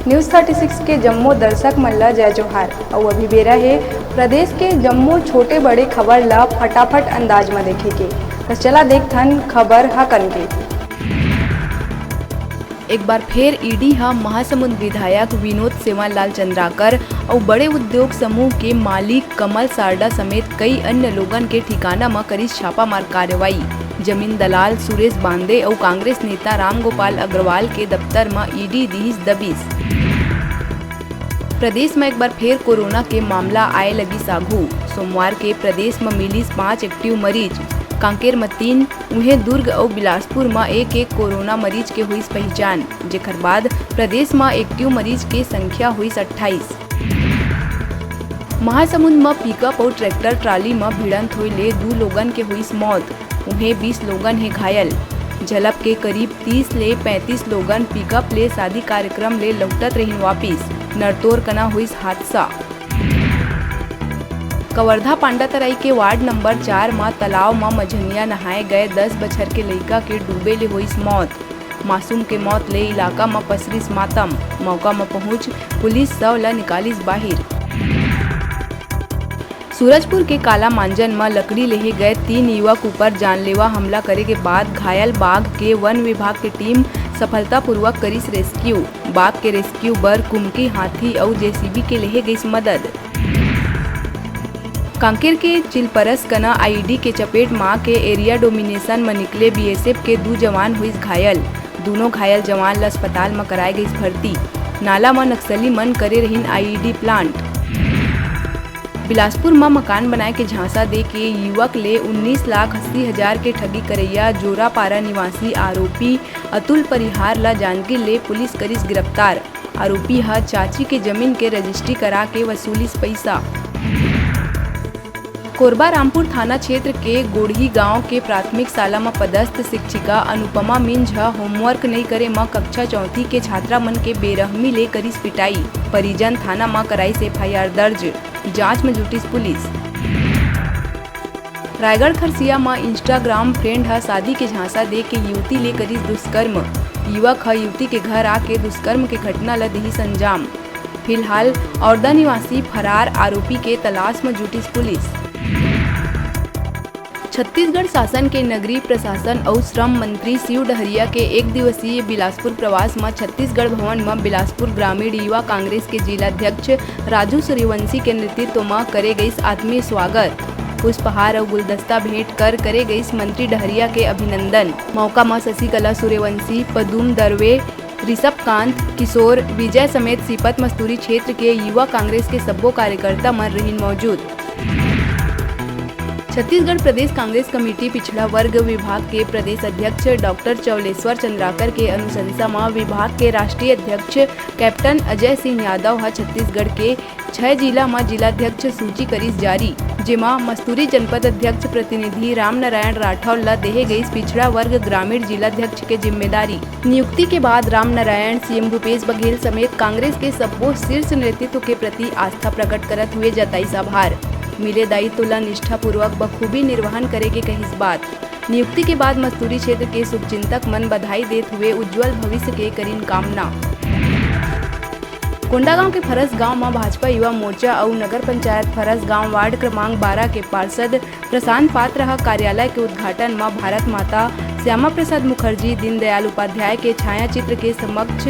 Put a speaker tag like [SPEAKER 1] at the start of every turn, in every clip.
[SPEAKER 1] News 36 के जम्मू दर्शक मन ला जय जोहार। और अभी बेरा है प्रदेश के जम्मू छोटे बड़े खबर ला फटाफट अंदाज में देखे के। तो चला देखथन खबर हा कन के।
[SPEAKER 2] एक बार फिर ईडी हा महासमुंद विधायक विनोद सेवालाल चंद्राकर और बड़े उद्योग समूह के मालिक कमल सारडा समेत कई अन्य लोगन के ठिकाना में करी छापामार कार्रवाई। जमीन दलाल सुरेश बांदे और कांग्रेस नेता रामगोपाल अग्रवाल के दफ्तर में ईडी दी दबिश। प्रदेश में एक बार फिर कोरोना के मामला आए लगी सागू। सोमवार के प्रदेश में मिली 5 एक्टिव मरीज, कांकेर में 3, उन्हें दुर्ग और बिलासपुर में एक कोरोना मरीज के हुई पहचान, जेकर बाद प्रदेश में एक्टिव मरीज के संख्या हुई 28। महासमुंद में पिकअप और ट्रैक्टर ट्राली में भिड़ंत हुई ले 2 लोगन के हुई मौत, उन्हें 20 लोगन है घायल। झलप के करीब 30 ले 35 लोगन पिकअप ले शादी कार्यक्रम ले लौटत रहीन वापिस, नरतोर कना हुई हादसा। कवर्धा पांडातराई के वार्ड नंबर 4 में तालाब में मझनिया नहाए गए 10 बछर के लड़का के डूबे ले हुई मौत। मासूम के मौत ले इलाका में पसरिस मातम। मौका में पहुंच पुलिस शव ला निकालिस बाहिर। सूरजपुर के काला मांजन में लकड़ी लेहे गए 3 युवक ऊपर जानलेवा हमला करे के बाद घायल बाघ के वन विभाग की टीम सफलतापूर्वक करिस रेस्क्यू। बाघ के रेस्क्यू बर कुमकी, हाथी और जेसीबी के लेहे गई मदद। कांकेर के चिलपरस कना आईडी के चपेट मां के एरिया डोमिनेशन में निकले बीएसएफ के 2 जवान हुई घायल। दोनों घायल जवान ला अस्पताल में कराए गई भर्ती। नाला में नक्सली मन करे रहीन आईडी प्लांट। बिलासपुर में मकान बनाए के झांसा दे के युवक ले 19,80,000 के ठगी करैया जोरापारा निवासी आरोपी अतुल परिहार ला जांजगीर ले पुलिस करिस गिरफ्तार। आरोपी हा चाची के जमीन के रजिस्ट्री करा के वसूलिस पैसा। कोरबा रामपुर थाना क्षेत्र के गोढ़ी गांव के प्राथमिक शाला में पदस्थ शिक्षिका अनुपमा मिंज होमवर्क नहीं करे में कक्षा 4 के छात्रा मन के बेरहमी ले करिस पिटाई। परिजन थाना में कराई से FIR दर्ज, जांच में जुटिस पुलिस। रायगढ़ खरसिया में इंस्टाग्राम फ्रेंड हा शादी के झांसा दे के युवती ले करिस दुष्कर्म। युवक हा युवती के घर आके दुष्कर्म के घटना ला दिहिस अंजाम। फिलहाल औरदा निवासी फरार आरोपी के तलाश में जुटिस पुलिस। छत्तीसगढ़ शासन के नगरीय प्रशासन और श्रम मंत्री शिव डहरिया के 1 दिवसीय बिलासपुर प्रवास में छत्तीसगढ़ भवन में बिलासपुर ग्रामीण युवा कांग्रेस के जिलाध्यक्ष राजू सूर्यवंशी के नेतृत्व में करे गई आत्मीय स्वागत। पुष्पहार और गुलदस्ता भेंट कर करे गई मंत्री डहरिया के अभिनंदन। मौका में शशिकला सूर्यवंशी, पदुम दरवे, ऋषभ कांत, किशोर, विजय समेत सीपत मस्तूरी क्षेत्र के युवा कांग्रेस के सब्बो कार्यकर्ता मन रहीन मौजूद। छत्तीसगढ़ प्रदेश कांग्रेस कमेटी पिछड़ा वर्ग विभाग के प्रदेश अध्यक्ष डॉक्टर चौलेश्वर चंद्राकर के अनुशंसा में विभाग के राष्ट्रीय अध्यक्ष कैप्टन अजय सिंह यादव हा छत्तीसगढ़ के 6 जिला में जिलाध्यक्ष सूची करिस जारी, जेमा मस्तूरी जनपद अध्यक्ष प्रतिनिधि रामनारायण राठौर ला देहे गई पिछड़ा वर्ग ग्रामीण जिलाध्यक्ष के जिम्मेदारी। नियुक्ति के बाद रामनारायण सीएम भूपेश बघेल समेत कांग्रेस के सब्बो शीर्ष नेतृत्व के प्रति आस्था प्रकट करत हुए जताइस आभार। मिले दायित्व ला निष्ठापूर्वक बखूबी निर्वहन करे के कहिस बात। नियुक्ति के बाद मस्तूरी क्षेत्र के शुभचिंतक मन बधाई देते हुए उज्जवल भविष्य के करीन कामना। कोंडागांव के फरस गांव में भाजपा युवा मोर्चा और नगर पंचायत फरस गांव वार्ड क्रमांक 12 के पार्षद प्रशांत पात्र कार्यालय के उद्घाटन में भारत माता श्यामा प्रसाद मुखर्जी, दीनदयाल उपाध्याय के छाया चित्र के समक्ष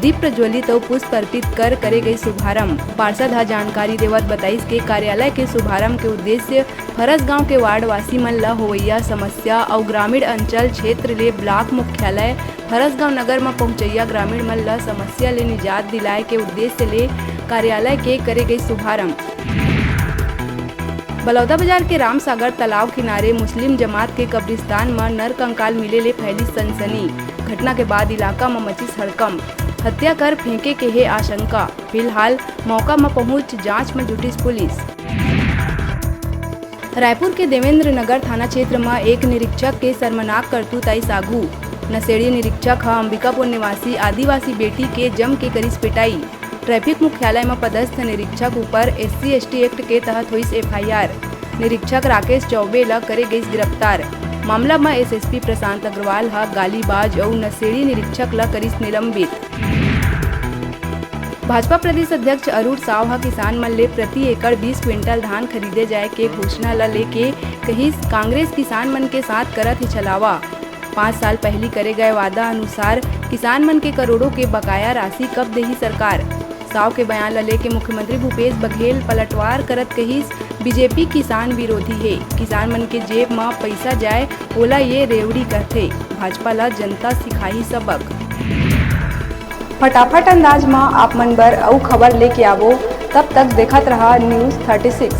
[SPEAKER 2] दीप प्रज्वलित और पुष्प अर्पित कर करे गई शुभारंभ। पार्षद हा जानकारी देवत बताइस के कार्यालय के शुभारंभ के उद्देश्य फरस गांव के वार्ड वासी मन ला होवैया समस्या और ग्रामीण अंचल क्षेत्र ले ब्लॉक मुख्यालय फरस गांव नगर में पहुंचैया ग्रामीण मन ला समस्या ले निजात दिलाए के उद्देश्य ले कार्यालय के करे गई शुभारंभ। बलौदा बाजार के रामसागर तालाब किनारे मुस्लिम जमात के कब्रिस्तान में नर कंकाल मिले ले फैली सनसनी। घटना के बाद इलाका में मची हड़कंप, हत्या कर फेंके के है आशंका। फिलहाल मौका में पहुंच जांच में जुटिस पुलिस। रायपुर के देवेंद्र नगर थाना क्षेत्र में एक निरीक्षक के शर्मनाक करतूत आई सागू। नशेड़ी निरीक्षक हा अंबिकापुर निवासी आदिवासी बेटी के जम के करिस पिटाई। ट्रैफिक मुख्यालय में पदस्थ निरीक्षक ऊपर SC/ST एक्ट के तहत हुई FIR। निरीक्षक राकेश चौबे ला करे गई गिरफ्तार। मामला में SSP प्रशांत अग्रवाल हा गालीबाज और नशेड़ी निरीक्षक ला करिस निलंबित। भाजपा प्रदेश अध्यक्ष अरुण साव हा किसान मन ले प्रति एकड़ 20 क्विंटल धान खरीदे जाए के घोषणा ला लेके कहीं कांग्रेस किसान मन के साथ करत ही छलावा। 5 साल पहले करे गए वादा अनुसार किसान मन के करोड़ों के बकाया राशि कब देही सरकार। साव के बयान ला लेके मुख्यमंत्री भूपेश बघेल पलटवार करत कहिस बीजेपी किसान विरोधी है, किसान मन के जेब में पैसा जाए ओला ये रेवड़ी कहथे, भाजपा ला जनता सिखाही सबक।
[SPEAKER 1] फटाफट अंदाज में आप मन बर अउ खबर लेके आवो, तब तक देखत रहा न्यूज़ 36।